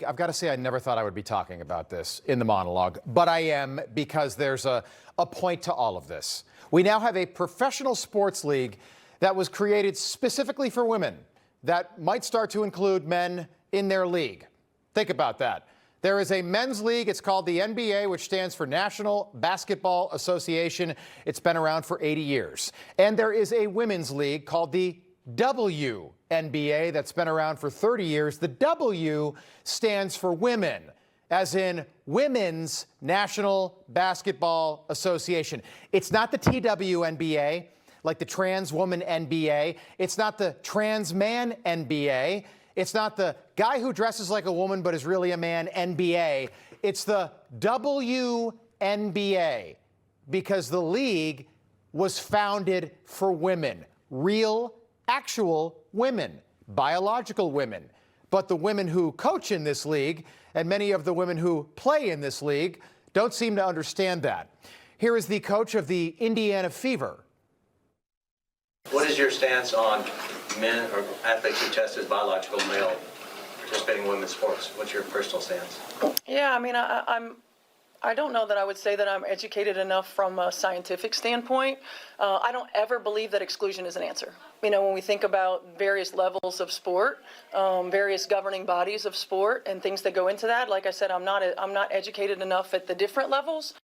I've got to say, I never thought I would be talking about this in the monologue, but I am, because there's a point to all of this. We now have a professional sports league that was created specifically for women that might start to include men in their league. Think about that. There is a men's league. It's called the NBA, which stands for National Basketball Association. It's been around for 80 years. And there is a women's league called the WNBA that's been around for 30 years. The W stands for women, as in Women's National Basketball Association. It's not the TWNBA, like the Trans Woman NBA. It's not the Trans Man NBA. It's not the guy who dresses like a woman but is really a man NBA. It's the WNBA, because the league was founded for women, real, actual women, biological women. But the women who coach in this league and many of the women who play in this league don't seem to understand that. Here is the coach of the Indiana Fever. What is your stance on men or athletes who test as biological male participating in women's sports? What's your personal stance? Yeah, I mean, I don't know that I would say that I'm educated enough from a scientific standpoint. I don't ever believe that exclusion is an answer. You know, when we think about various levels of sport, various governing bodies of sport and things that go into that, like I said, I'm not educated enough at the different levels.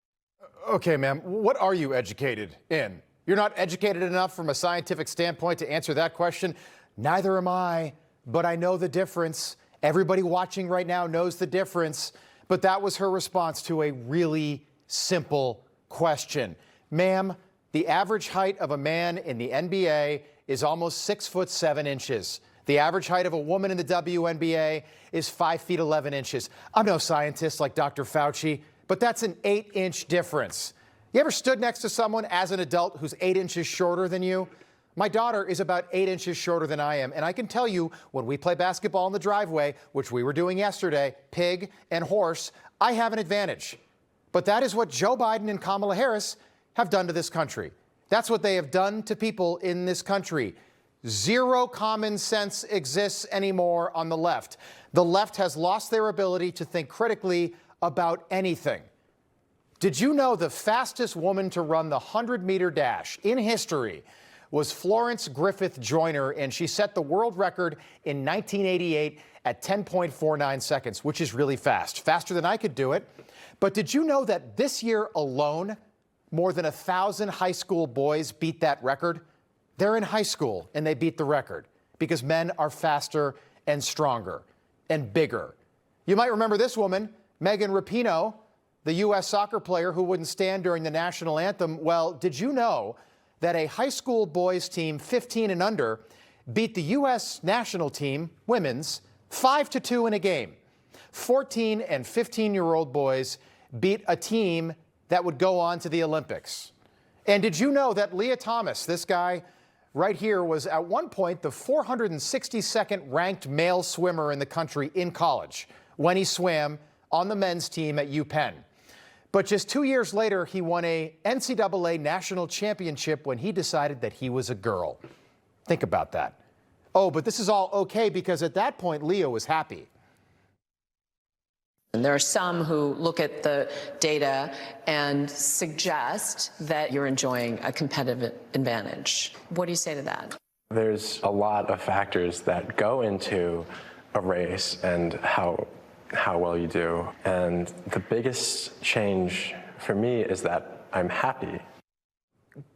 Okay, ma'am, what are you educated in? You're not educated enough from a scientific standpoint to answer that question? Neither am I, but I know the difference. Everybody watching right now knows the difference. But that was her response to a really simple question. Ma'am, the average height of a man in the NBA is almost 6'7". The average height of a woman in the WNBA is 5'11". I'm no scientist like Dr. Fauci, but that's an 8-inch difference. You ever stood next to someone as an adult who's 8 inches shorter than you? My daughter is about 8 inches shorter than I am, and I can tell you, when we play basketball in the driveway, which we were doing yesterday, pig and horse, I have an advantage. But that is what Joe Biden and Kamala Harris have done to this country. That's what they have done to people in this country. Zero common sense exists anymore on the left. The left has lost their ability to think critically about anything. Did you know the fastest woman to run the 100-meter dash in history was Florence Griffith Joyner, and she set the world record in 1988 at 10.49 seconds, which is really fast, faster than I could do it. But did you know that this year alone, more than 1,000 high school boys beat that record? They're in high school, and they beat the record because men are faster and stronger and bigger. You might remember this woman, Megan Rapinoe, the U.S. soccer player who wouldn't stand during the national anthem. Well, did you know that a high school boys team 15 and under beat the U.S. national team, women's, 5-2 in a game? 14 and 15-year-old boys beat a team that would go on to the Olympics. And did you know that Leah Thomas, this guy right here, was at one point the 462nd ranked male swimmer in the country in college when he swam on the men's team at UPenn. But just 2 years later, he won a NCAA national championship when he decided that he was a girl. Think about that. Oh, but this is all okay because at that point, Leah was happy. And there are some who look at the data and suggest that you're enjoying a competitive advantage. What do you say to that? There's a lot of factors that go into a race and how well you do. And the biggest change for me is that I'm happy.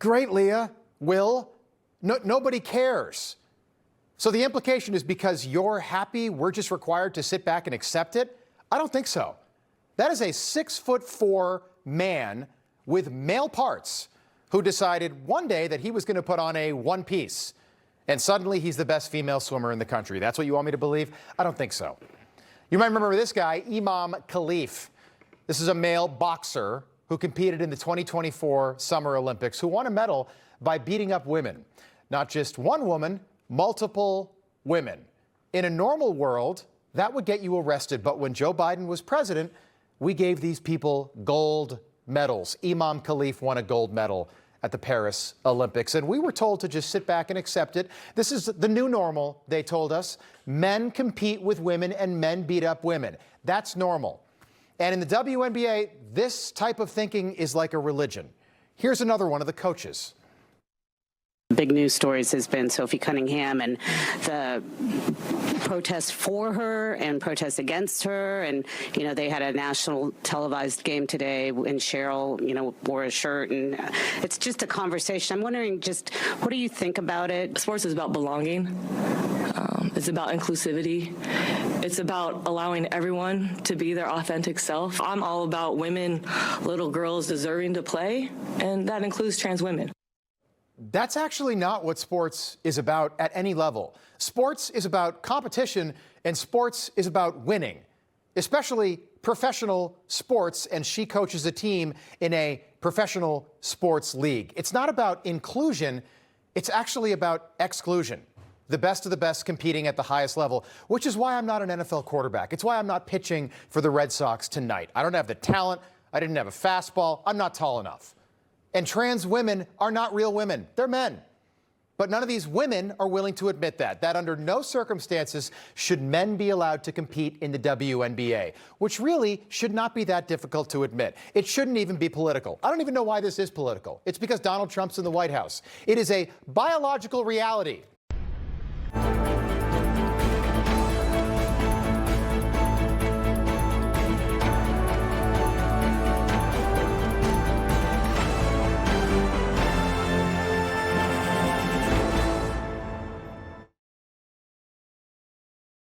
Great, Leah. Will, nobody cares. So the implication is because you're happy, we're just required to sit back and accept it? I don't think so. That is a 6'4" man with male parts who decided one day that he was going to put on a one-piece. And suddenly he's the best female swimmer in the country. That's what you want me to believe? I don't think so. You might remember this guy, Imam Khalif. This is a male boxer who competed in the 2024 Summer Olympics, who won a medal by beating up women. Not just one woman, multiple women. In a normal world, that would get you arrested. But when Joe Biden was president, we gave these people gold medals. Imam Khalif won a gold medal at the Paris Olympics. And we were told to just sit back and accept it. This is the new normal, they told us. Men compete with women and men beat up women. That's normal. And in the WNBA, this type of thinking is like a religion. Here's another one of the coaches. Big news stories has been Sophie Cunningham and the protests for her and protests against her. And, you know, they had a national televised game today and Cheryl, you know, wore a shirt. And it's just a conversation. I'm wondering just what do you think about it? Sports is about belonging. It's about inclusivity. It's about allowing everyone to be their authentic self. I'm all about women, little girls deserving to play, and that includes trans women. That's actually not what sports is about at any level. Sports is about competition, and sports is about winning, especially professional sports, and she coaches a team in a professional sports league. It's not about inclusion, it's actually about exclusion. The best of the best competing at the highest level, which is why I'm not an NFL quarterback. It's why I'm not pitching for the Red Sox tonight. I don't have the talent, I didn't have a fastball, I'm not tall enough. And trans women are not real women. They're men. But none of these women are willing to admit that under no circumstances should men be allowed to compete in the WNBA, which really should not be that difficult to admit. It shouldn't even be political. I don't even know why this is political. It's because Donald Trump's in the White House. It is a biological reality